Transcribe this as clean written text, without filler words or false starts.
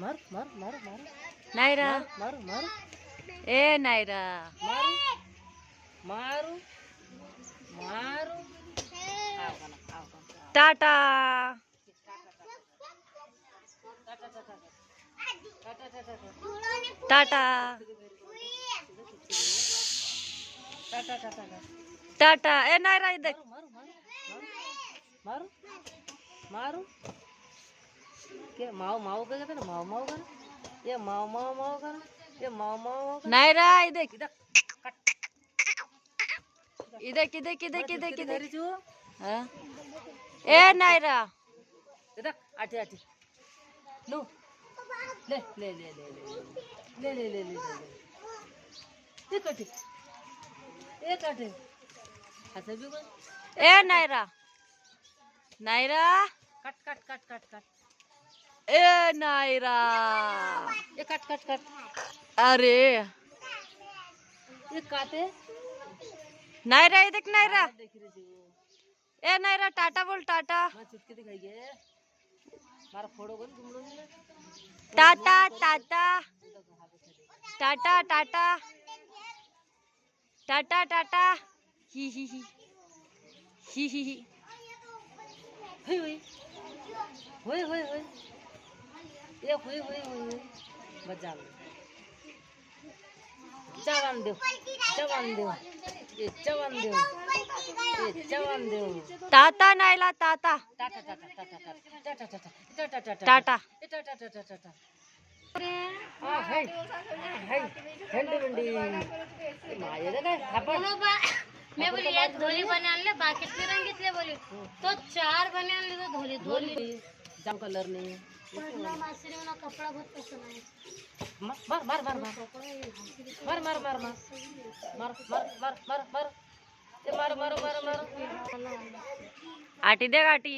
मार मार मार मार नायरा मार मार ए नायरा मारू मारू मारू टाटा टाटा टाटा ए नायरा इधर मारू मारू मारू के माव माव का कहते ना माव माव का ये माव माव माव का ये माव माव नायरा इधर इधर कट इधर किधर किधर किधर किधर धरी जो हाँ ए नायरा इधर आटे आटे लो ले ले ले ले ले ले ले ले ले ये कटे ऐसे भी कोई ए Naira Naira cut cut cut cut cut ए नायरा ये कट कट कट अरे ये काटे नायरा ये देख नायरा देख रहे थे ए नायरा टाटा बोल टाटा मैं चुटकी दिखाइए मारा फोड़ो को तुम लोग ने टाटा टाटा टाटा टाटा टाटा टाटा ही ही ही ही ही ही हुई हुई हुई हुई हुई ये हुई हुई हुई हुई बचा लो जवान दो जवान दो ये जवान दो ये जवान दो टाटा नायला टाटा टाटा टाटा टाटा टाटा टाटा टाटा टाटा टाटा टाटा टाटा टाटा हां है ठंडी ठंडी माये दे काय आपण मैं बोली यार धोली बने आणले बाकीचे रंग घेतले बोली तो 4 बने आणले तो धोली धोली जाम कलर नहीं पडला मासरी मला कपडा बहुत पसंद आहे मार मार मार मार मार मार मार मार मार मार मार मार मार ये मार मार मार मार आटी दे गाटी